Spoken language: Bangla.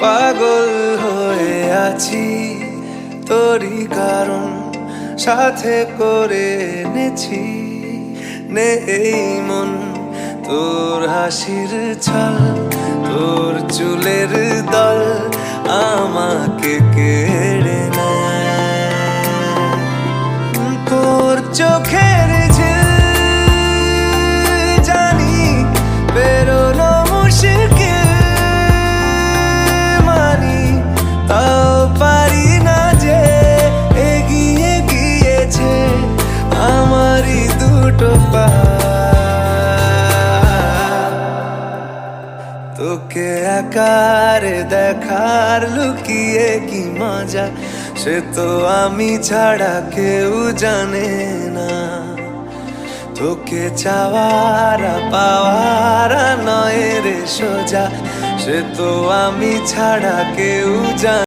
পাগল হয়ে আছি তোরই কারণ সাথে করে এনেছি নে এই মন তোর হাসির ছল তোর চুলের দল আমাকে কেড়ে নেয় তোর চোখের ঝিল জানি বেরোনো মুশকিল মানি তাও পারি না যে এগিয়ে গিয়েছে আমারই দুটো পা তোকে আকারে দেখার লুকিয়ে কি মজা সে তো আমি ছাড়া কেউ জানে না তোকে চাওয়ারা পাওয়ারা নয় রে সোজা সে তো আমি ছাড়া কেউ জানে